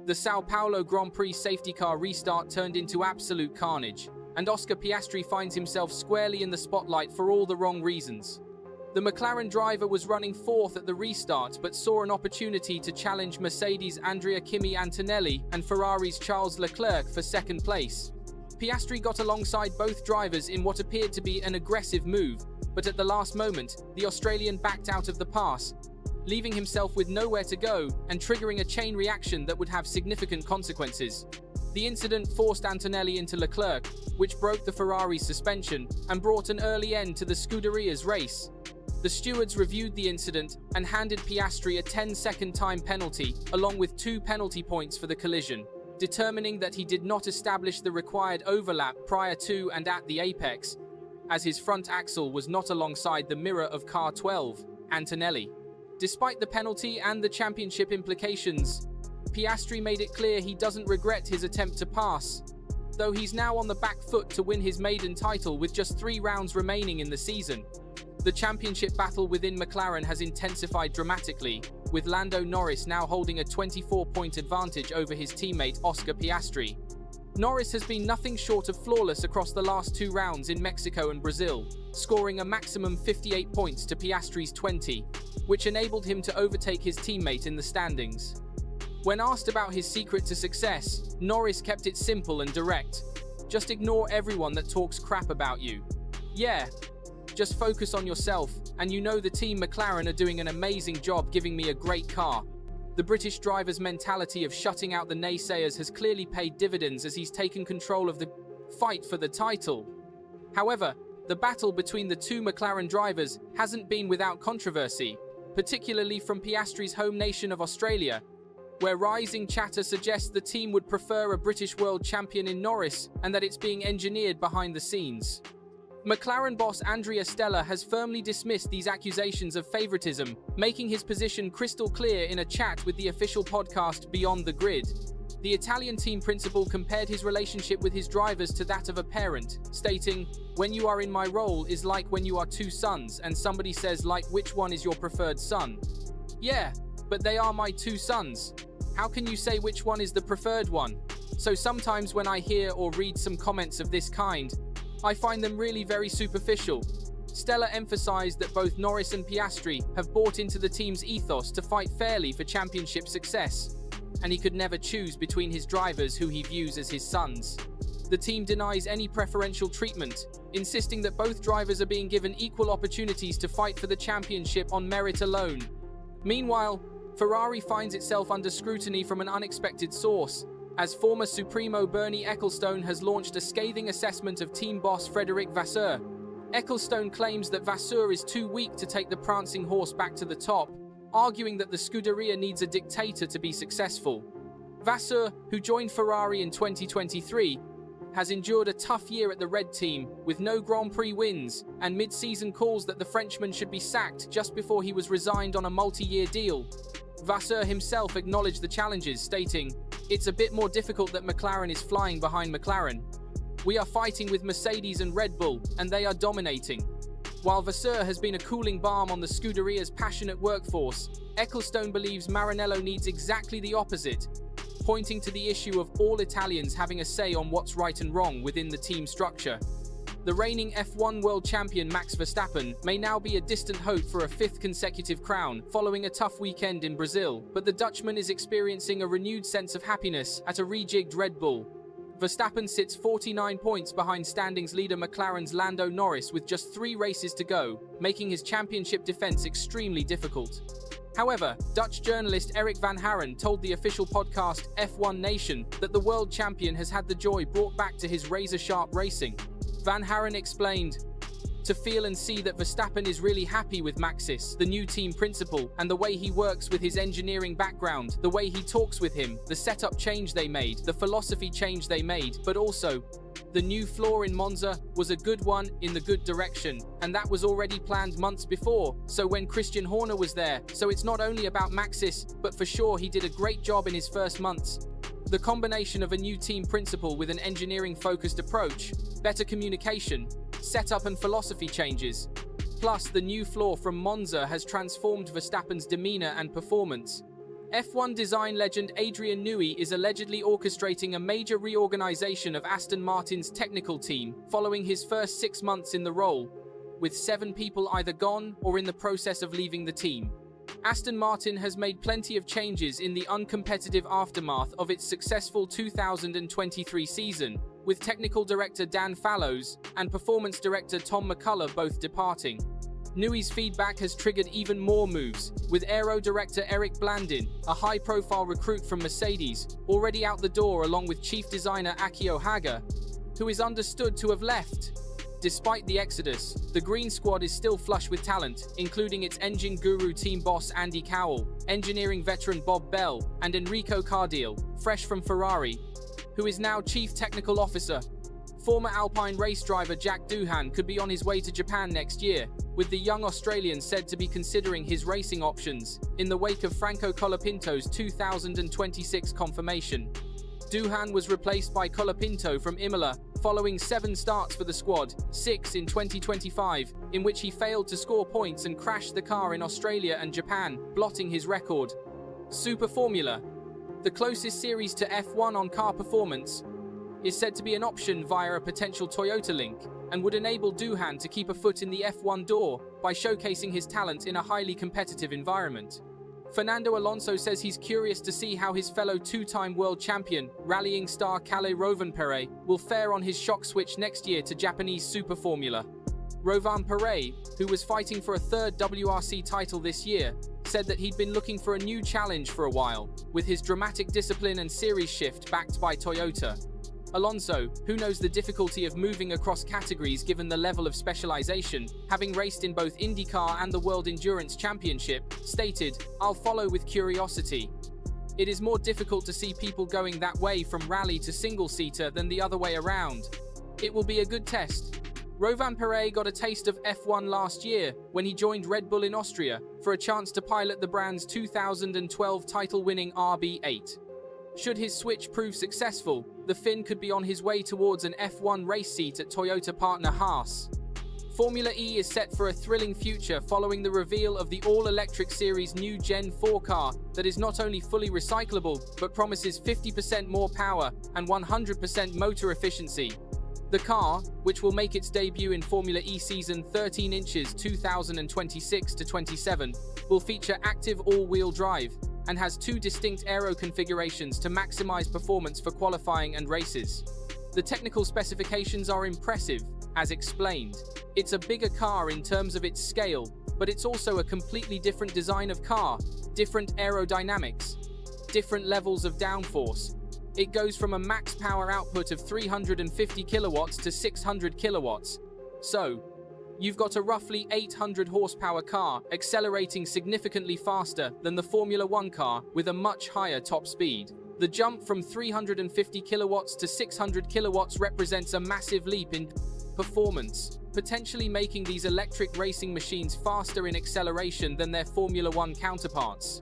The São Paulo Grand Prix safety car restart turned into absolute carnage, and Oscar Piastri finds himself squarely in the spotlight for all the wrong reasons. The McLaren driver was running fourth at the restart but saw an opportunity to challenge Mercedes Andrea Kimi Antonelli and Ferrari's Charles Leclerc for second place. Piastri got alongside both drivers in what appeared to be an aggressive move, but at the last moment, the Australian backed out of the pass, leaving himself with nowhere to go and triggering a chain reaction that would have significant consequences. The incident forced Antonelli into Leclerc, which broke the Ferrari's suspension and brought an early end to the Scuderia's race. The stewards reviewed the incident and handed Piastri a 10-second time penalty, along with 2 penalty points for the collision, determining that he did not establish the required overlap prior to and at the apex, as his front axle was not alongside the mirror of car 12, Antonelli. Despite the penalty and the championship implications, Piastri made it clear he doesn't regret his attempt to pass, though he's now on the back foot to win his maiden title with just 3 rounds remaining in the season. The championship battle within McLaren has intensified dramatically, with Lando Norris now holding a 24-point advantage over his teammate Oscar Piastri. Norris has been nothing short of flawless across the last 2 rounds in Mexico and Brazil, scoring a maximum 58 points to Piastri's 20, which enabled him to overtake his teammate in the standings. When asked about his secret to success, Norris kept it simple and direct. Just ignore everyone that talks crap about you. Yeah, just focus on yourself, and you know the team McLaren are doing an amazing job giving me a great car. The British driver's mentality of shutting out the naysayers has clearly paid dividends as he's taken control of the fight for the title. However, the battle between the 2 McLaren drivers hasn't been without controversy, particularly from Piastri's home nation of Australia, where rising chatter suggests the team would prefer a British world champion in Norris and that it's being engineered behind the scenes. McLaren boss Andrea Stella has firmly dismissed these accusations of favoritism, making his position crystal clear in a chat with the official podcast Beyond the Grid. The Italian team principal compared his relationship with his drivers to that of a parent, stating, "When you are in my role is like when you are 2 sons and somebody says like which one is your preferred son? Yeah, but they are my 2 sons. How can you say which one is the preferred one?" So sometimes when I hear or read some comments of this kind, I find them really very superficial. Stella emphasized that both Norris and Piastri have bought into the team's ethos to fight fairly for championship success, and he could never choose between his drivers who he views as his sons. The team denies any preferential treatment, insisting that both drivers are being given equal opportunities to fight for the championship on merit alone. Meanwhile, Ferrari finds itself under scrutiny from an unexpected source, as former Supremo Bernie Ecclestone has launched a scathing assessment of team boss Frédéric Vasseur. Ecclestone claims that Vasseur is too weak to take the prancing horse back to the top, arguing that the Scuderia needs a dictator to be successful. Vasseur, who joined Ferrari in 2023, has endured a tough year at the Red Team, with no Grand Prix wins, and mid-season calls that the Frenchman should be sacked just before he was resigned on a multi-year deal. Vasseur himself acknowledged the challenges, stating, "It's a bit more difficult that McLaren is flying behind McLaren. We are fighting with Mercedes and Red Bull, and they are dominating." While Vasseur has been a cooling balm on the Scuderia's passionate workforce, Ecclestone believes Maranello needs exactly the opposite, pointing to the issue of all Italians having a say on what's right and wrong within the team structure. The reigning F1 world champion Max Verstappen may now be a distant hope for a 5th consecutive crown following a tough weekend in Brazil, but the Dutchman is experiencing a renewed sense of happiness at a rejigged Red Bull. Verstappen sits 49 points behind standings leader McLaren's Lando Norris with just 3 races to go, making his championship defense extremely difficult. However, Dutch journalist Eric van Haren told the official podcast F1 Nation that the world champion has had the joy brought back to his razor-sharp racing. Van Haren explained, "To feel and see that Verstappen is really happy with Maxis, the new team principal, and the way he works with his engineering background, the way he talks with him, the setup change they made, the philosophy change they made, but also, the new floor in Monza was a good one in the good direction, and that was already planned months before, so when Christian Horner was there, so it's not only about Maxis, but for sure he did a great job in his first months." The combination of a new team principal with an engineering-focused approach, better communication, setup and philosophy changes, plus the new floor from Monza has transformed Verstappen's demeanor and performance. F1 design legend Adrian Newey is allegedly orchestrating a major reorganization of Aston Martin's technical team following his first 6 months in the role, with 7 people either gone or in the process of leaving the team. Aston Martin has made plenty of changes in the uncompetitive aftermath of its successful 2023 season, with technical director Dan Fallows and performance director Tom McCullough both departing. Newey's feedback has triggered even more moves, with aero director Eric Blandin, a high-profile recruit from Mercedes, already out the door along with chief designer Akio Haga, who is understood to have left. Despite the exodus, the Green Squad is still flush with talent, including its engine guru team boss Andy Cowell, engineering veteran Bob Bell, and Enrico Cardiel, fresh from Ferrari, who is now chief technical officer. Former Alpine race driver Jack Doohan could be on his way to Japan next year, with the young Australian said to be considering his racing options in the wake of Franco Colapinto's 2026 confirmation. Doohan was replaced by Colapinto from Imola, following 7 starts for the squad, 6 in 2025, in which he failed to score points and crashed the car in Australia and Japan, blotting his record. Super Formula, the closest series to F1 on car performance, is said to be an option via a potential Toyota link, and would enable Doohan to keep a foot in the F1 door by showcasing his talent in a highly competitive environment. Fernando Alonso says he's curious to see how his fellow 2-time world champion, rallying star Kalle Rovanperä, will fare on his shock switch next year to Japanese Super Formula. Rovanperä, who was fighting for a 3rd WRC title this year, said that he'd been looking for a new challenge for a while, with his dramatic discipline and series shift backed by Toyota. Alonso, who knows the difficulty of moving across categories given the level of specialization, having raced in both IndyCar and the World Endurance Championship, stated, "I'll follow with curiosity. It is more difficult to see people going that way from rally to single-seater than the other way around. It will be a good test." Rovanperä got a taste of F1 last year when he joined Red Bull in Austria for a chance to pilot the brand's 2012 title-winning RB8. Should his switch prove successful, the Finn could be on his way towards an F1 race seat at Toyota partner Haas. Formula E is set for a thrilling future following the reveal of the all-electric series' new Gen 4 car that is not only fully recyclable, but promises 50% more power and 100% motor efficiency. The car, which will make its debut in Formula E season 13 inches 2026-27, will feature active all-wheel drive, and has 2 distinct aero configurations to maximize performance for qualifying and races. The technical specifications are impressive, as explained. It's a bigger car in terms of its scale, but it's also a completely different design of car, different aerodynamics, different levels of downforce. It goes from a max power output of 350 kilowatts to 600 kilowatts. So, you've got a roughly 800 horsepower car accelerating significantly faster than the Formula 1 car with a much higher top speed. The jump from 350 kilowatts to 600 kilowatts represents a massive leap in performance, potentially making these electric racing machines faster in acceleration than their Formula 1 counterparts.